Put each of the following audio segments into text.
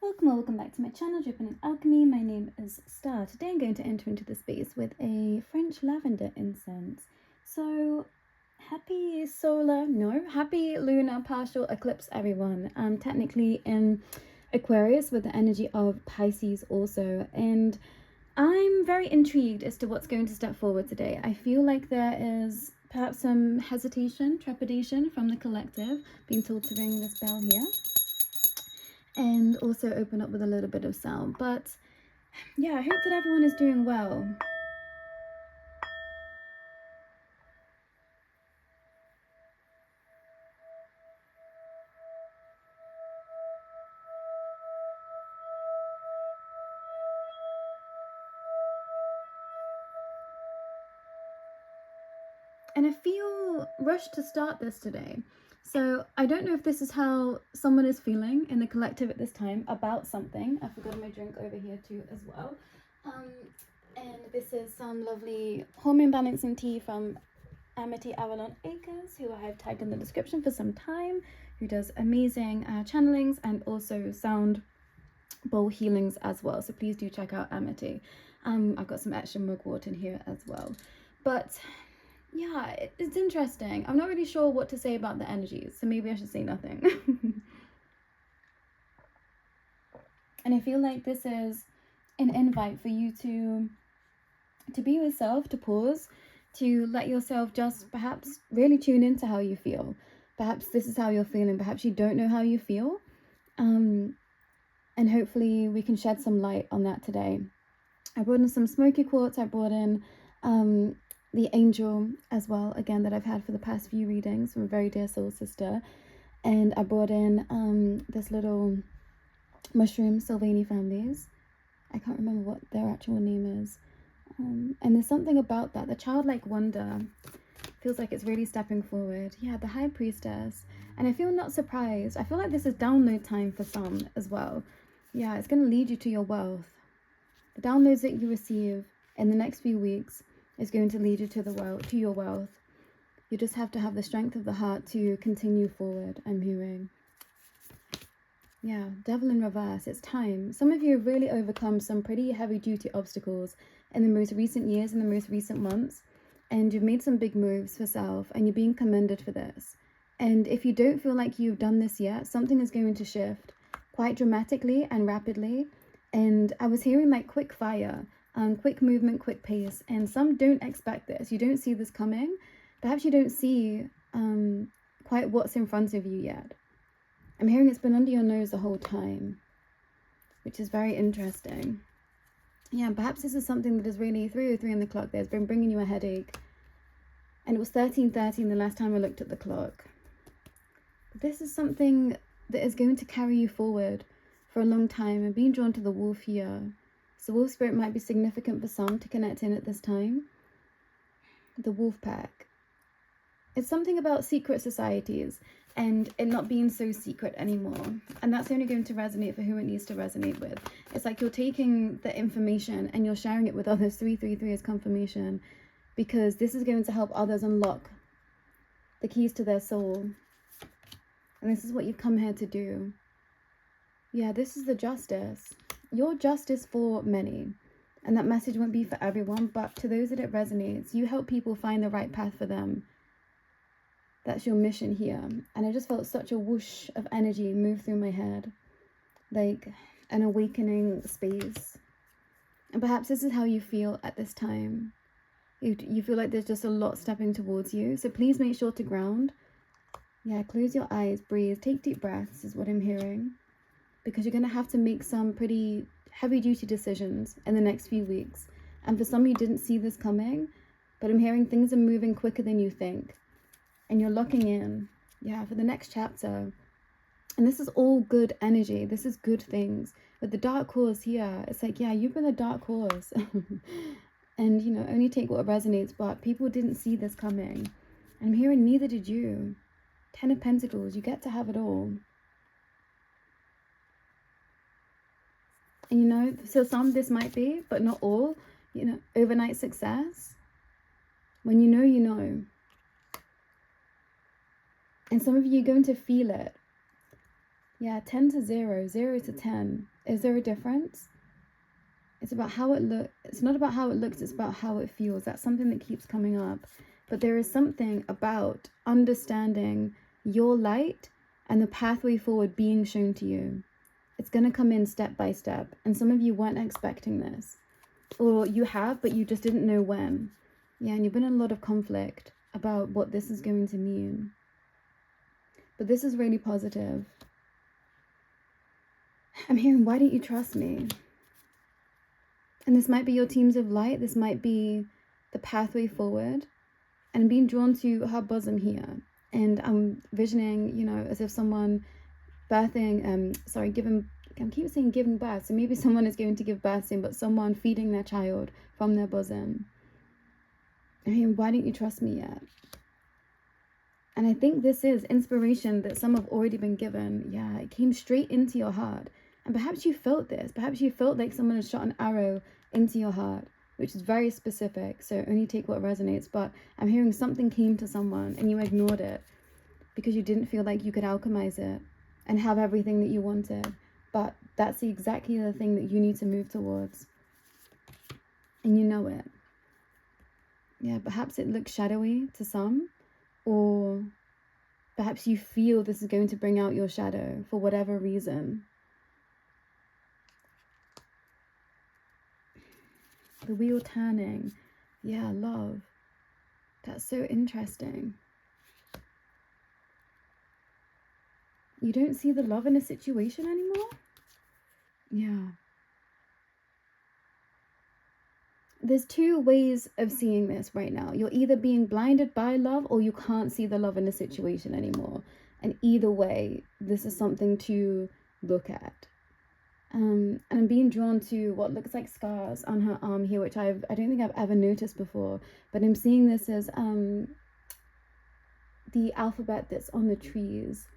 Welcome or welcome back to my channel, Dripping in Alchemy. My name is Starr. Today I'm going to enter into the space with a French lavender incense. So happy lunar partial eclipse, everyone. I'm technically in Aquarius with the energy of Pisces also, and I'm very intrigued as to what's going to step forward today. I feel like there is perhaps some hesitation, trepidation from the collective, being told to ring this bell here and also open up with a little bit of sound. But yeah, I hope that everyone is doing well. And I feel rushed to start this today. So I don't know if this is how someone is feeling in the collective at this time about something. I forgot my drink over here too as well. And this is some lovely hormone balancing tea from Amity Avalon Acres, who I have tagged in the description for some time, who does amazing channelings and also sound bowl healings as well. So please do check out Amity. I've got some extra mugwort in here as well. But yeah, it's interesting. I'm not really sure what to say about the energies, so maybe I should say nothing. And I feel like this is an invite for you to be yourself, to pause, to let yourself just perhaps really tune into how you feel. Perhaps this is how you're feeling. Perhaps you don't know how you feel. And hopefully we can shed some light on that today. I brought in some smoky quartz. I brought in the angel as well, again, that I've had for the past few readings from a very dear soul sister. And I brought in this little mushroom, Sylvanie families. I can't remember what their actual name is. And there's something about that, the childlike wonder feels like it's really stepping forward. Yeah, the high priestess. And I feel not surprised. I feel like this is download time for some as well. Yeah, it's going to lead you to your wealth. The downloads that you receive in the next few weeks is going to lead you to your wealth. You just have to have the strength of the heart to continue forward, I'm hearing. Yeah, devil in reverse, it's time. Some of you have really overcome some pretty heavy duty obstacles in the most recent years, in the most recent months, and you've made some big moves for self, and you're being commended for this. And if you don't feel like you've done this yet, something is going to shift quite dramatically and rapidly. And I was hearing like quick fire, quick movement, quick pace, and some don't expect this. You don't see this coming. Perhaps you don't see quite what's in front of you yet. I'm hearing it's been under your nose the whole time, which is very interesting. Yeah, perhaps this is something that is really 3:03 on the clock that's been bringing you a headache. And it was 13:13 the last time I looked at the clock. This is something that is going to carry you forward for a long time. And being drawn to the wolf here. So wolf spirit might be significant for some to connect in at this time. The wolf pack. It's something about secret societies and it not being so secret anymore. And that's only going to resonate for who it needs to resonate with. It's like you're taking the information and you're sharing it with others. 333 is confirmation. Because this is going to help others unlock the keys to their soul. And this is what you've come here to do. Yeah, this is the justice. Your justice for many. And that message won't be for everyone, but to those that it resonates, you help people find the right path for them. That's your mission here. And I just felt such a whoosh of energy move through my head. Like an awakening space. And perhaps this is how you feel at this time. You feel like there's just a lot stepping towards you. So please make sure to ground. Yeah, close your eyes, breathe, take deep breaths is what I'm hearing. Because you're going to have to make some pretty heavy duty decisions in the next few weeks. And for some, you didn't see this coming, but I'm hearing things are moving quicker than you think. And you're locking in, yeah, for the next chapter. And this is all good energy. This is good things. But the dark horse here, it's like, yeah, you've been a dark horse. And, you know, only take what resonates. But people didn't see this coming. And I'm hearing neither did you. 10 of Pentacles, you get to have it all. And you know, so some this might be, but not all, you know, overnight success. When you know, you know. And some of you are going to feel it. Yeah, 10 to 0, 0 to 10. Is there a difference? It's about how it looks. It's not about how it looks, it's about how it feels. That's something that keeps coming up. But there is something about understanding your light and the pathway forward being shown to you. It's going to come in step by step. And some of you weren't expecting this. Or you have, but you just didn't know when. Yeah, and you've been in a lot of conflict about what this is going to mean. But this is really positive. I'm hearing, why don't you trust me? And this might be your teams of light. This might be the pathway forward. And being drawn to her bosom here. And I'm visioning, you know, as if someone birthing, I keep saying giving birth. So maybe someone is going to give birth soon, but someone feeding their child from their bosom. I mean, why don't you trust me yet? And I think this is inspiration that some have already been given. Yeah, it came straight into your heart. And perhaps you felt this. Perhaps you felt like someone had shot an arrow into your heart, which is very specific. So only take what resonates. But I'm hearing something came to someone and you ignored it because you didn't feel like you could alchemize it and have everything that you wanted. But that's exactly the thing that you need to move towards. And you know it. Yeah, perhaps it looks shadowy to some. Or perhaps you feel this is going to bring out your shadow for whatever reason. The wheel turning. Yeah, love. That's so interesting. You don't see the love in a situation anymore? Yeah. There's two ways of seeing this right now. You're either being blinded by love or you can't see the love in the situation anymore. And either way, this is something to look at. And I'm being drawn to what looks like scars on her arm here, which I don't think I've ever noticed before. But I'm seeing this as the alphabet that's on the trees.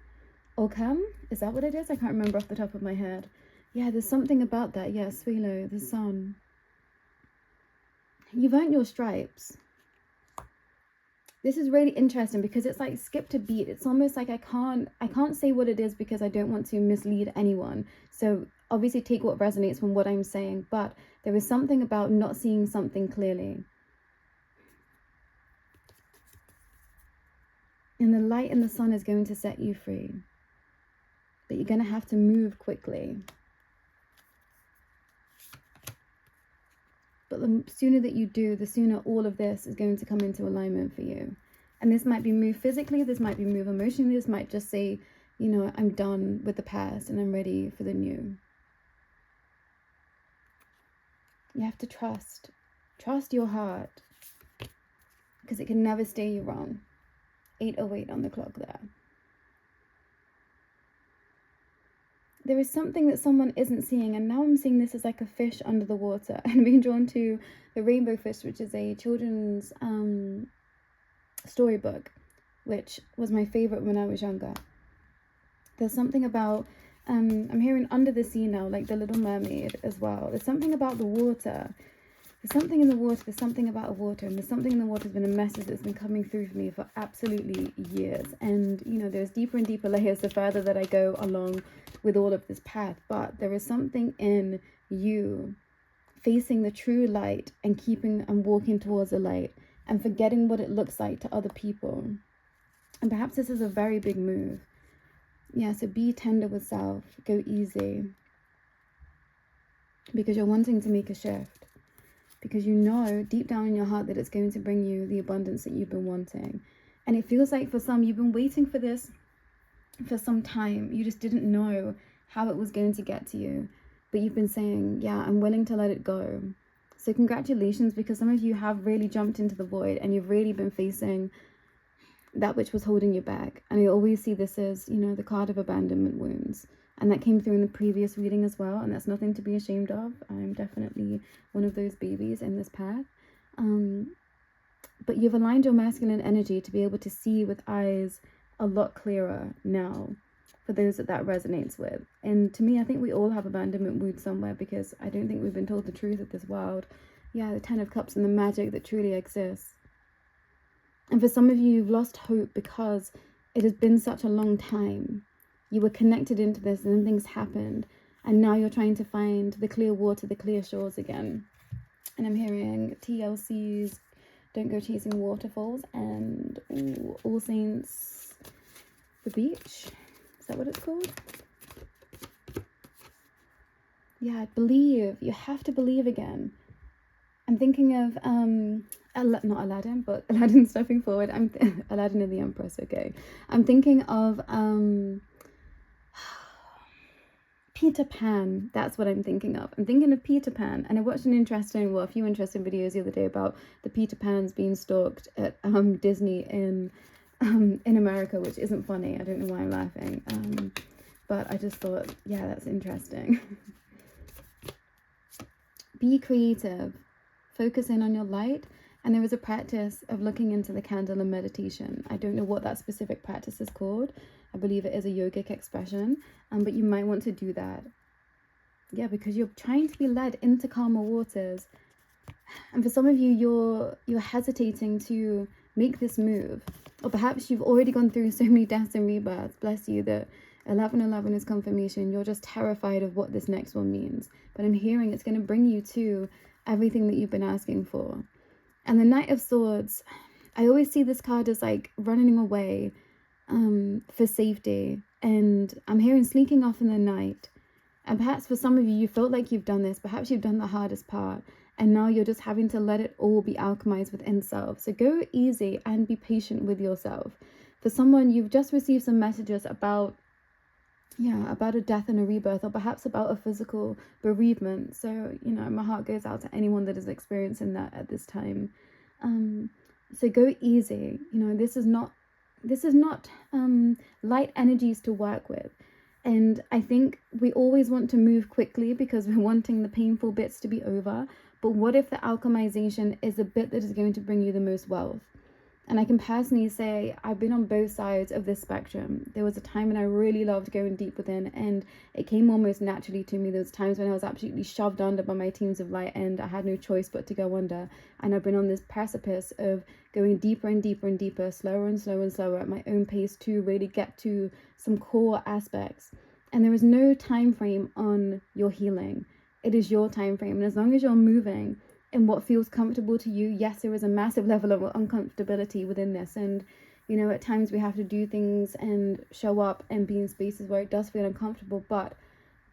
Ocam? Is that what it is? I can't remember off the top of my head. Yeah, there's something about that. Yeah, Swelo, the sun. You've earned your stripes. This is really interesting because it's like skipped a beat. It's almost like I can't say what it is because I don't want to mislead anyone. So obviously take what resonates from what I'm saying, but there is something about not seeing something clearly. And the light in the sun is going to set you free. But you're going to have to move quickly. But the sooner that you do, the sooner all of this is going to come into alignment for you. And this might be move physically, this might be move emotionally, this might just say, you know, I'm done with the past and I'm ready for the new. You have to trust. Trust your heart. Because it can never steer you wrong. 8:08 on the clock there. There is something that someone isn't seeing, and now I'm seeing this as like a fish under the water. And being drawn to the rainbow fish, which is a children's storybook, which was my favorite when I was younger. There's something about, I'm hearing under the sea now, like the Little Mermaid as well. There's something about the water. There's something in the water, there's something about water, and there's something in the water has been a message that's been coming through for me for absolutely years. And, you know, there's deeper and deeper layers the further that I go along with all of this path. But there is something in you facing the true light and keeping and walking towards the light and forgetting what it looks like to other people. And perhaps this is a very big move. Yeah, so be tender with self, go easy. Because you're wanting to make a shift. Because you know deep down in your heart that it's going to bring you the abundance that you've been wanting. And it feels like for some, you've been waiting for this for some time. You just didn't know how it was going to get to you. But you've been saying, yeah, I'm willing to let it go. So congratulations, because some of you have really jumped into the void and you've really been facing that which was holding you back. And I always see this as, you know, the card of abandonment wounds. And that came through in the previous reading as well. And that's nothing to be ashamed of. I'm definitely one of those babies in this path. But you've aligned your masculine energy to be able to see with eyes a lot clearer now. For those that resonates with. And to me, I think we all have abandonment wounds somewhere, because I don't think we've been told the truth of this world. Yeah, the 10 of Cups and the magic that truly exists. And for some of you, you've lost hope because it has been such a long time. You were connected into this and then things happened. And now you're trying to find the clear water, the clear shores again. And I'm hearing TLCs, don't go chasing waterfalls, and All Saints, the beach. Is that what it's called? Yeah, believe. You have to believe again. I'm thinking of, not Aladdin, but Aladdin stepping forward. Aladdin and the Empress, okay. I'm thinking of, Peter Pan. That's what I'm thinking of. I'm thinking of Peter Pan, and I watched a few interesting videos the other day about the Peter Pans being stalked at Disney in America, which isn't funny. I don't know why I'm laughing, but I just thought, yeah, that's interesting. Be creative, focus in on your light, and there is a practice of looking into the candle and meditation. I don't know what that specific practice is called. I believe it is a yogic expression, but you might want to do that. Yeah, because you're trying to be led into calmer waters. And for some of you, you're hesitating to make this move. Or perhaps you've already gone through so many deaths and rebirths, bless you, that 1111 is confirmation. You're just terrified of what this next one means. But I'm hearing it's going to bring you to everything that you've been asking for. And the Knight of Swords, I always see this card as like running away for safety. And I'm hearing sneaking off in the night. And perhaps for some of you, you felt like you've done this. Perhaps you've done the hardest part. And now you're just having to let it all be alchemized within self. So go easy and be patient with yourself. For someone, you've just received some messages about a death and a rebirth, or perhaps about a physical bereavement. So, my heart goes out to anyone that is experiencing that at this time. So go easy. This is not light energies to work with. And I think we always want to move quickly because we're wanting the painful bits to be over. But what if the alchemization is the bit that is going to bring you the most wealth? And I can personally say I've been on both sides of this spectrum. There was a time when I really loved going deep within, and it came almost naturally to me. There was times when I was absolutely shoved under by my teams of light, and I had no choice but to go under. And I've been on this precipice of going deeper and deeper and deeper, slower and slower and slower at my own pace to really get to some core aspects. And there is no time frame on your healing. It is your time frame. And as long as you're moving in what feels comfortable to you, yes, there is a massive level of uncomfortability within this. And, at times we have to do things and show up and be in spaces where it does feel uncomfortable. But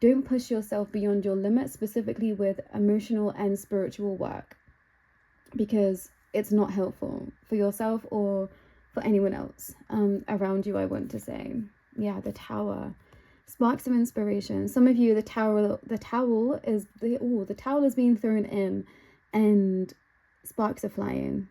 don't push yourself beyond your limits, specifically with emotional and spiritual work, because it's not helpful for yourself or for anyone else around you, I want to say. Yeah, the Tower. Sparks of inspiration. Some of you, the towel is being thrown in and sparks are flying.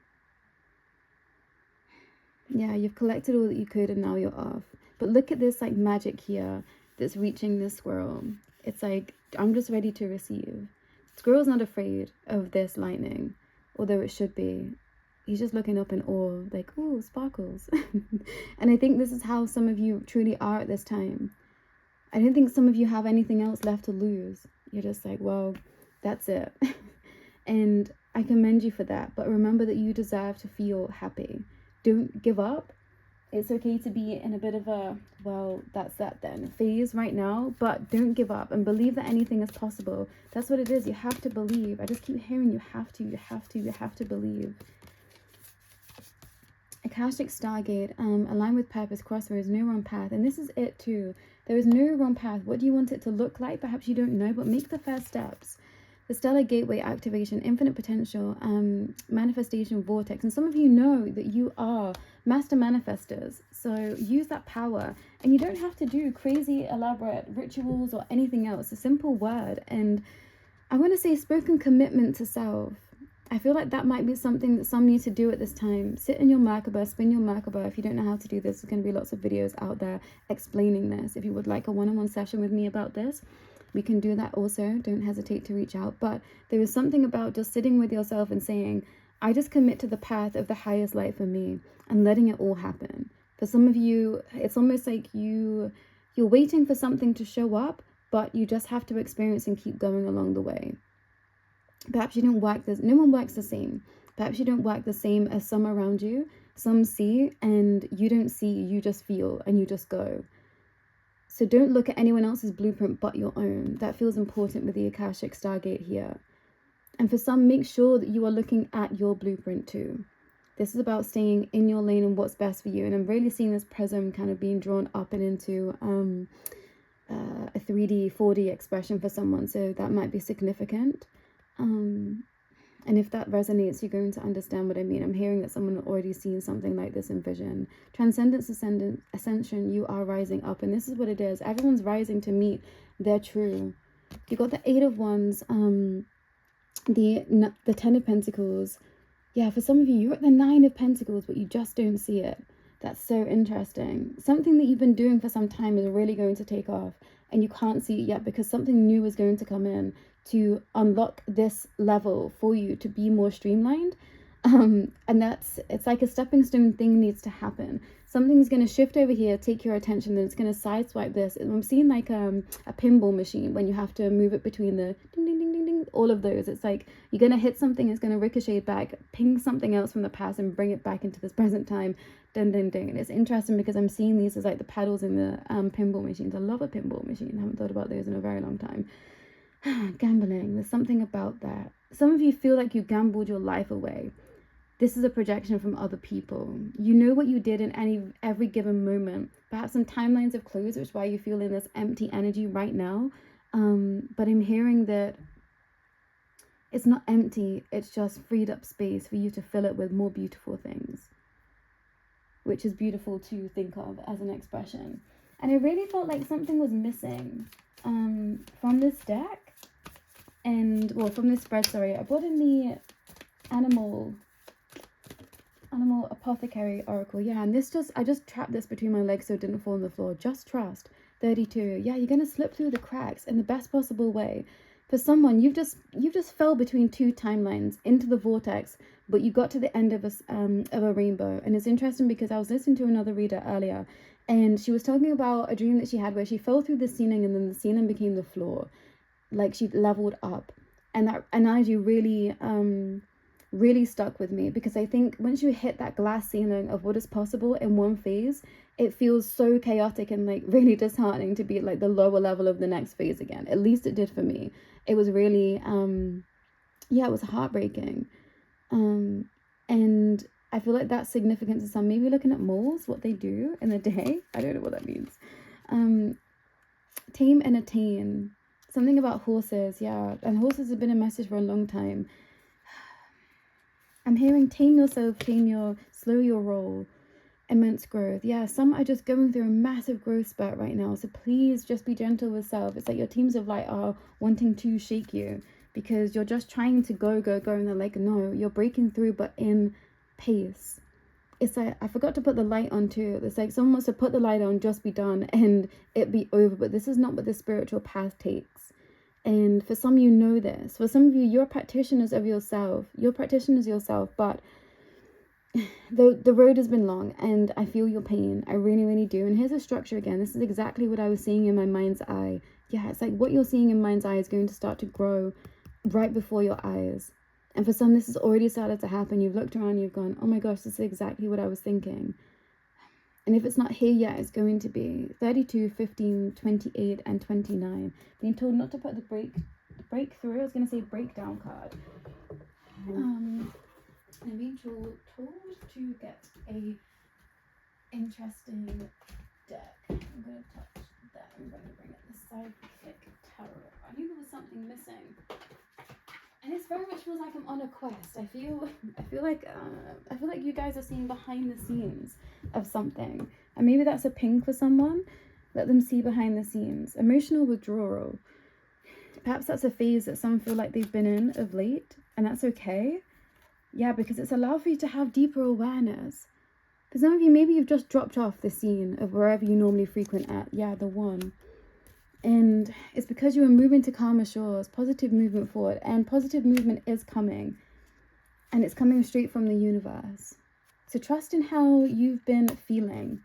Yeah, you've collected all that you could and now you're off. But look at this like magic here that's reaching this squirrel. It's like, I'm just ready to receive. Squirrel's not afraid of this lightning, although it should be. He's just looking up in awe, like, ooh, sparkles. And I think this is how some of you truly are at this time. I don't think some of you have anything else left to lose. You're just like, well, that's it. And I commend you for that. But remember that you deserve to feel happy. Don't give up. It's okay to be in a bit of a, well, that's that then, phase right now. But don't give up and believe that anything is possible. That's what it is. You have to believe. I just keep hearing you have to believe. Akashic Stargate, align with purpose, crossroads, no wrong path. And this is it too. There is no wrong path. What do you want it to look like? Perhaps you don't know, but make the first steps. The Stellar Gateway activation, infinite potential, manifestation vortex. And some of you know that you are master manifestors. So use that power. And you don't have to do crazy elaborate rituals or anything else. A simple word. And I want to say spoken commitment to self. I feel like that might be something that some need to do at this time. Sit in your Merkaba, spin your Merkaba. If you don't know how to do this, there's going to be lots of videos out there explaining this. If you would like a one-on-one session with me about this, we can do that also. Don't hesitate to reach out. But there is something about just sitting with yourself and saying, I just commit to the path of the highest light for me, and letting it all happen. For some of you, it's almost like you're waiting for something to show up, but you just have to experience and keep going along the way. Perhaps you don't work this. No one works the same. Perhaps you don't work the same as some around you. Some see and you don't see. You just feel and you just go. So don't look at anyone else's blueprint but your own. That feels important with the Akashic Stargate here. And for some, make sure that you are looking at your blueprint too. This is about staying in your lane and what's best for you. And I'm really seeing this prism kind of being drawn up and into a 3D, 4D expression for someone. So that might be significant. And if that resonates, you're going to understand what I mean. I'm hearing that someone already seen something like this in vision. Transcendence, ascension, you are rising up. And this is what it is. Everyone's rising to meet their true. You got the 8 of Wands, the 10 of Pentacles. Yeah, for some of you, you're at the 9 of Pentacles, but you just don't see it. That's so interesting. Something that you've been doing for some time is really going to take off. And you can't see it yet because something new is going to come in to unlock this level for you to be more streamlined. And it's like a stepping stone thing needs to happen. Something's going to shift over here, take your attention, then it's going to sideswipe this. And I'm seeing like a pinball machine when you have to move it between the ding, ding, ding, ding, ding, all of those. It's like you're going to hit something, it's going to ricochet back, ping something else from the past and bring it back into this present time. Ding, ding, ding. And it's interesting because I'm seeing these as like the paddles in the pinball machines. I love a pinball machine. I haven't thought about those in a very long time. Gambling, there's something about that. Some of you feel like you gambled your life away. This is a projection from other people. You know what you did in every given moment. Perhaps some timelines have closed, which is why you feel in this empty energy right now. But I'm hearing that it's not empty. It's just freed up space for you to fill it with more beautiful things, which is beautiful to think of as an expression. And I really felt like something was missing from this deck. And, well, from this spread, sorry. I brought in the animal apothecary oracle. Yeah, and I just trapped this between my legs so it didn't fall on the floor. Just trust. 32. Yeah, you're gonna slip through the cracks in the best possible way. For someone, you've just fell between 2 timelines into the vortex, but you got to the end of a rainbow. And it's interesting because I was listening to another reader earlier, and she was talking about a dream that she had where she fell through the ceiling and then the ceiling became the floor. Like she leveled up. And that analogy really really stuck with me, because I think once you hit that glass ceiling of what is possible in one phase, it feels so chaotic and like really disheartening to be at like the lower level of the next phase again. At least it did for me. It was really yeah, it was heartbreaking. And I feel like that's significant to some. Maybe looking at moles, what they do in a day. I don't know what that means. Tame and attain. Something about horses, yeah. And horses have been a message for a long time. I'm hearing tame yourself, slow your roll, immense growth. Yeah, some are just going through a massive growth spurt right now. So please just be gentle with self. It's like your teams of light are wanting to shake you because you're just trying to go. And they're like, no, you're breaking through, but in pace. It's like, I forgot to put the light on too. It's like someone wants to put the light on, just be done, and it be over. But this is not what the spiritual path takes. And for some, you know this. For some of you, you're practitioners of yourself. You're practitioners yourself, but the road has been long, and I feel your pain. I really, really do. And here's a structure again. This is exactly what I was seeing in my mind's eye. Yeah, it's like what you're seeing in mind's eye is going to start to grow right before your eyes. And for some, this has already started to happen. You've looked around, you've gone, oh my gosh, this is exactly what I was thinking. And if it's not here yet, it's going to be 32, 15, 28, and 29. Being told not to put the breakthrough, I was going to say breakdown card. I'm being told to get a interesting deck. I'm going to touch that. I'm going to bring it the Psychic Tarot. I knew there was something missing. And it very much feels like I'm on a quest. I feel like you guys are seeing behind the scenes of something. And maybe that's a ping for someone. Let them see behind the scenes. Emotional withdrawal. Perhaps that's a phase that some feel like they've been in of late. And that's okay. Yeah, because it's allowed for you to have deeper awareness. For some of you, maybe you've just dropped off the scene of wherever you normally frequent at. Yeah, the one. And it's because you are moving to calmer shores, positive movement forward. And positive movement is coming. And it's coming straight from the universe. So trust in how you've been feeling.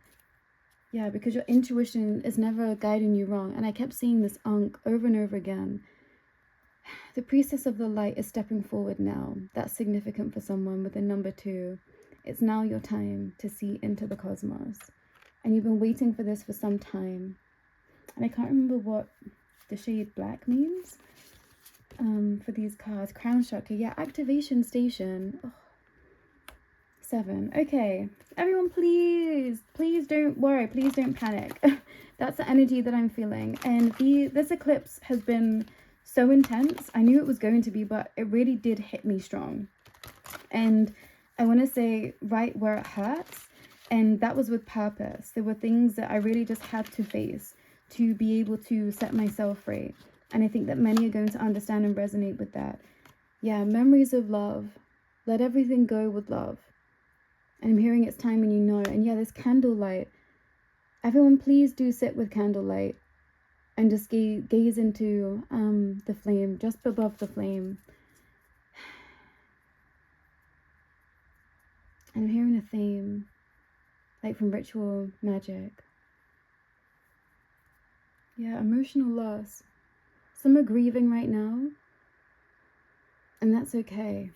Yeah, because your intuition is never guiding you wrong. And I kept seeing this Ankh over and over again. The Priestess of the Light is stepping forward now. That's significant for someone with a number 2. It's now your time to see into the cosmos. And you've been waiting for this for some time. And I can't remember what the shade black means for these cards. Crown chakra, yeah, activation station. Oh, 7. Okay, everyone, please don't worry, please don't panic. That's the energy that I'm feeling. And this eclipse has been so intense. I knew it was going to be, but it really did hit me strong. And I want to say right where it hurts. And that was with purpose. There were things that I really just had to face to be able to set myself free. And I think that many are going to understand and resonate with that. Yeah, memories of love. Let everything go with love. And I'm hearing it's time when you know. And yeah, this candlelight. Everyone, please do sit with candlelight and just gaze into the flame, just above the flame. And I'm hearing a theme, like from ritual magic. Yeah, emotional loss. Some are grieving right now, and that's okay.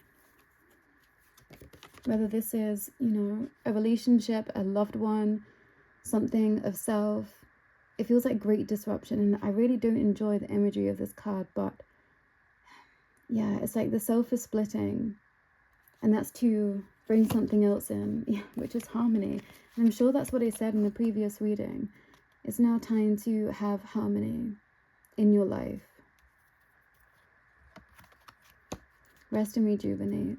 Whether this is, you know, a relationship, a loved one, something of self, it feels like great disruption. And I really don't enjoy the imagery of this card, but yeah, it's like the self is splitting, and that's to bring something else in, yeah, which is harmony. And I'm sure that's what I said in the previous reading. It's now time to have harmony in your life. Rest and rejuvenate.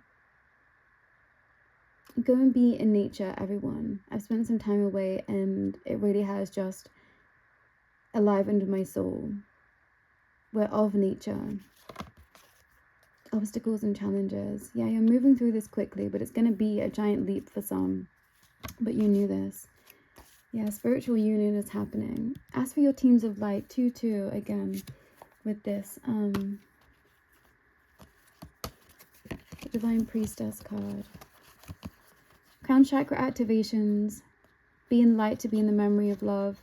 Go and be in nature, everyone. I've spent some time away and it really has just enlivened my soul. We're of nature. Obstacles and challenges. Yeah, you're moving through this quickly, but it's going to be a giant leap for some. But you knew this. Yeah, spiritual union is happening. Ask for your teams of light. 2-2 again with this. Divine Priestess card. Crown chakra activations. Be in light to be in the memory of love.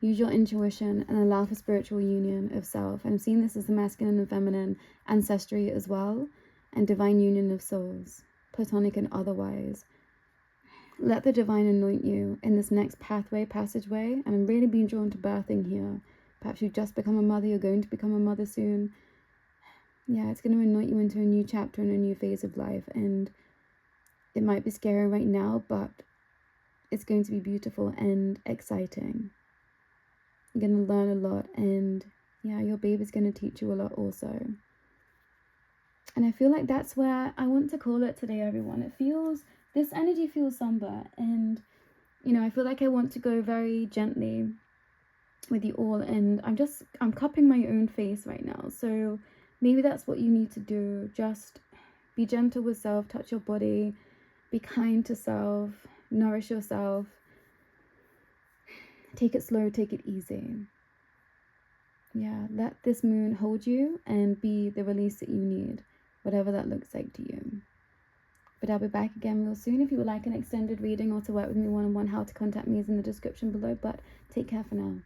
Use your intuition and allow for spiritual union of self. And I'm seeing this as the masculine and feminine ancestry as well. And divine union of souls, platonic and otherwise. Let the divine anoint you in this next passageway. And I'm really being drawn to birthing here. Perhaps you've just become a mother, you're going to become a mother soon. Yeah, it's going to anoint you into a new chapter and a new phase of life. And it might be scary right now, but it's going to be beautiful and exciting. You're going to learn a lot, and yeah, your baby's going to teach you a lot also. And I feel like that's where I want to call it today, everyone. This energy feels somber, and you know, I feel like I want to go very gently with you all, and I'm cupping my own face right now. So maybe that's what you need to do. Just be gentle with self, touch your body, be kind to self, nourish yourself. Take it slow, take it easy. Yeah, let this moon hold you and be the release that you need, whatever that looks like to you. But I'll be back again real soon. If you would like an extended reading or to work with me one-on-one, how to contact me is in the description below. But take care for now.